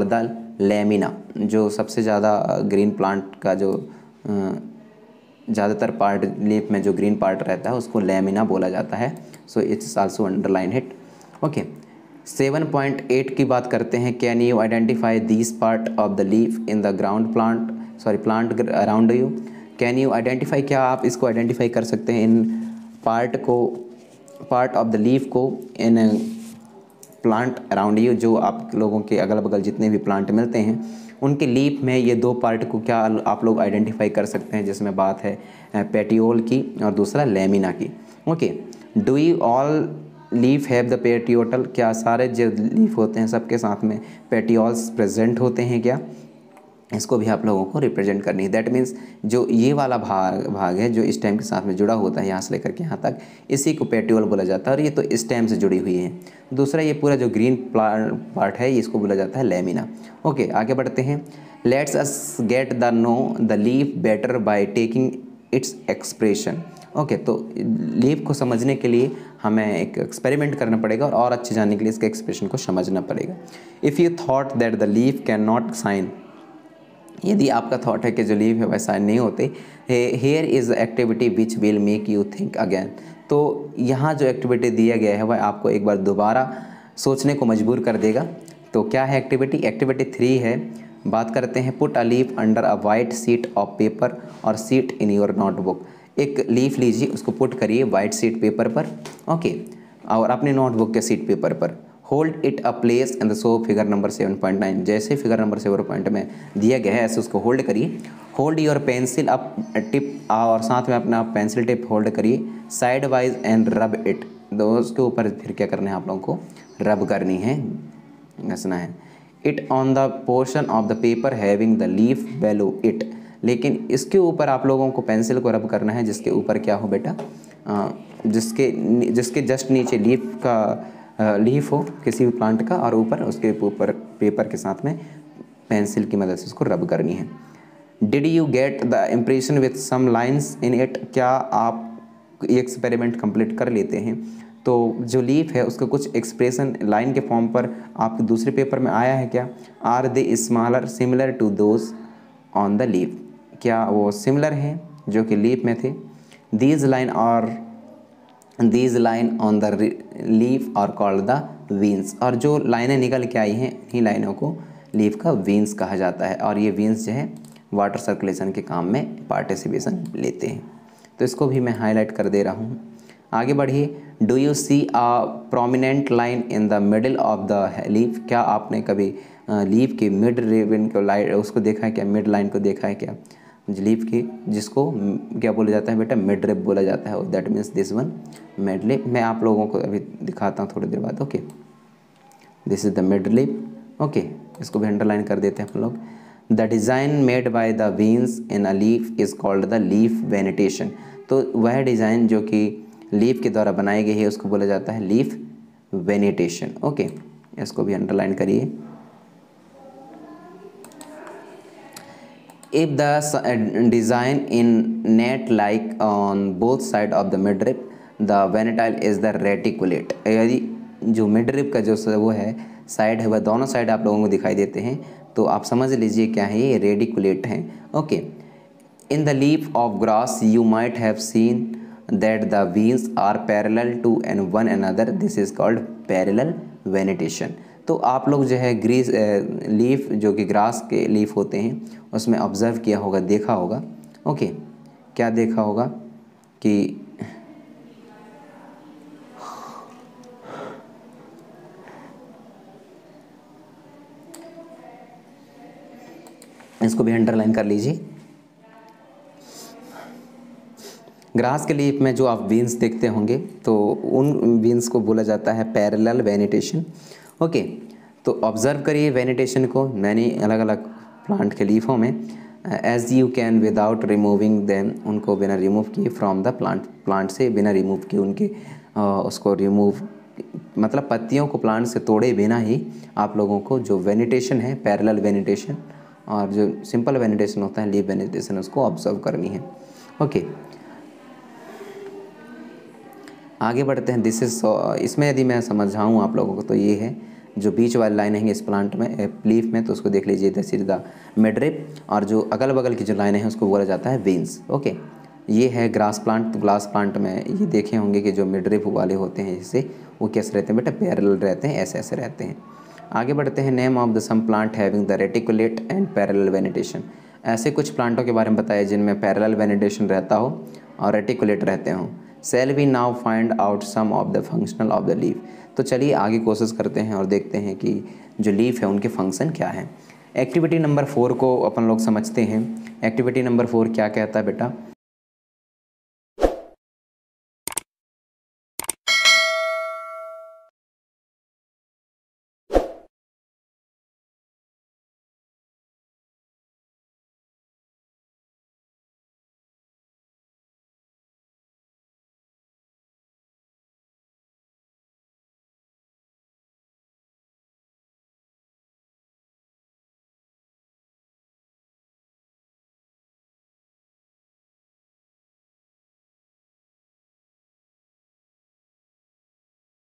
The lamina. जो सबसे ज़्यादा ग्रीन प्लांट का जो ज़्यादातर पार्ट लीफ में जो ग्रीन पार्ट रहता है उसको लेमिना बोला जाता है। So it's also underline it. Okay, 7.8 की बात करते हैं। Can you identify this part of the leaf in the ground plant around you. Can you identify, क्या आप इसको आइडेंटिफाई कर सकते हैं in part of the leaf को इन प्लांट अराउंड यू, जो आप लोगों के अगल बगल जितने भी प्लांट मिलते हैं उनके लीफ में ये दो पार्ट को क्या आप लोग आइडेंटिफाई कर सकते हैं, जिसमें बात है पेटियोल की और दूसरा लेमिना की। Okay, do you all leaf have the petiole, क्या सारे जो लीफ होते हैं सबके साथ में पेटियोल्स प्रेजेंट होते हैं क्या। इसको भी आप लोगों को रिप्रेजेंट करनी है। दैट मीन्स जो ये वाला भाग है जो स्टेम के साथ में जुड़ा होता है यहाँ से लेकर के यहाँ तक, इसी को पेटियोल बोला जाता है और ये तो स्टेम से जुड़ी हुई है। दूसरा ये पूरा जो ग्रीन पार्ट है इसको बोला जाता है लेमिना। ओके, आगे बढ़ते हैं। Let's us get the know the leaf better by taking its expression. Okay, तो लीफ को समझने के लिए हमें एक एक्सपेरिमेंट करना पड़ेगा और अच्छे जानने के लिए इसके एक्सप्रेशन को समझना पड़ेगा। If you thought that the leaf can not shine, यदि आपका थॉट है कि जो लीफ है वह साइन नहीं होते, here is activity which will make you think again. तो यहाँ जो एक्टिविटी दिया गया है वह आपको एक बार दोबारा सोचने को मजबूर कर देगा। तो क्या है एक्टिविटी? एक्टिविटी 3 है। बात करते हैं, put a leaf under a white sheet of paper और सीट इन योर नोटबुक। एक लीफ लीजिए, उसको पुट करिए वाइट शीट पेपर पर, ओके, और अपने नोटबुक के शीट पेपर पर। Hold it a place in the show figure number 7.9, जैसे फिगर नंबर 7 में दिया गया है ऐसे उसको होल्ड करिए। Hold your pencil up tip, और साथ में अपना पेंसिल टिप होल्ड करिए side wise and rub it. उसके ऊपर फिर क्या करना है आप लोगों को? रब करनी है, घसना है। It on the portion of the paper having the leaf below it, लेकिन इसके ऊपर आप लोगों को पेंसिल को रब करना है जिसके ऊपर क्या हो बेटा, जिसके जस्ट नीचे लीफ हो किसी भी प्लांट का, और ऊपर उसके ऊपर पेपर के साथ में पेंसिल की मदद से उसको रब करनी है। Did you get the impression with some lines in it, क्या आप ये एक्सपेरिमेंट कंप्लीट कर लेते हैं तो जो लीफ है उसका कुछ एक्सप्रेशन लाइन के फॉर्म पर आपके दूसरे पेपर में आया है क्या? Are they smaller similar to those on the leaf, क्या वो सिमिलर हैं जो कि लीफ में थे? These line on the leaf are called the veins, और जो लाइनें निकल के आई हैं इन्हीं लाइनों को लीफ का वीन्स कहा जाता है, और ये वीन्स जो है वाटर सर्कुलेशन के काम में पार्टिसिपेशन लेते हैं। तो इसको भी मैं हाईलाइट कर दे रहा हूँ। आगे बढ़िए। Do you see a prominent line in the middle of the leaf, क्या आपने कभी लीफ के मिड रिबन को उसको देखा है क्या? मिड लाइन को देखा है क्या? लीफ की, जिसको क्या बोला जाता है बेटा? मिड रिब बोला जाता है। That means this one mid lip. मैं आप लोगों को अभी दिखाता हूँ थोड़ी देर बाद। Okay, this is the midrib. Okay, इसको भी अंडरलाइन कर देते हैं हम लोग। The design made by the veins in a leaf is called the leaf venation, तो वह डिज़ाइन जो कि लीफ के द्वारा बनाई गई है उसको बोला जाता है लीफ वेनिटेशन। ओके, इसको भी अंडरलाइन करिए। If the design in net like on both side of the midrib, the ventrale is the reticulate, यदि जो midrib का जो वो है साइड है वह दोनों साइड आप लोगों को दिखाई देते हैं तो आप समझ लीजिए क्या है, ये रेडिकुलेट हैं। Okay, in the leaf of grass you might have seen that the veins are parallel to and one another, this is called parallel venetation। तो आप लोग जो है लीफ जो कि ग्रास के लीफ होते हैं उसमें ऑब्ज़र्व किया होगा, देखा होगा। ओके, क्या देखा होगा कि इसको भी अंडरलाइन कर लीजिए। ग्रास के लीफ में जो आप वीन्स देखते होंगे तो उन वीन्स को बोला जाता है पैरेलल वेनिटेशन। ओके, तो ऑब्ज़र्व करिए वेनिटेशन को मैंने अलग अलग प्लांट के लीफों में, as you can without removing them, उनको बिना रिमूव किए फ्रॉम द प्लांट से बिना रिमूव किए उनके उसको रिमूव मतलब पत्तियों को प्लांट से तोड़े बिना ही आप लोगों को जो वेनिटेशन है पैरेलल वेनिटेशन और जो सिंपल वेनिटेशन होता है लीफ वेनिटेशन उसको ऑब्जर्व करनी है। ओके, आगे बढ़ते हैं। दिस इज इसमें यदि मैं समझाऊँ आप लोगों को तो ये है जो बीच वाली लाइन है इस प्लांट में लीफ में, तो उसको देख लीजिए, दिस इज द मिडरिप, और जो अगल बगल की जो लाइनें हैं उसको बोला जाता है वेन्स। ओके, ये है ग्रास प्लांट। तो ग्रास प्लांट में ये देखे होंगे कि जो मिडरिप वाले होते हैं जैसे, वो कैसे रहते हैं बेटा, पैरेलल रहते हैं, ऐसे ऐसे रहते हैं। आगे बढ़ते हैं, name of the some plant having the reticulate and parallel venation. ऐसे कुछ प्लांटों के बारे में बताइए जिनमें पैरेलल वेनिटेशन रहता हो और रेटिकुलेट रहते हों। Shall we now find out some of the functional of the leaf. तो चलिए आगे कोशिश करते हैं और देखते हैं कि जो लीफ है उनके फंक्शन क्या है। एक्टिविटी नंबर 4 को अपन लोग समझते हैं। एक्टिविटी नंबर 4 क्या कहता है बेटा,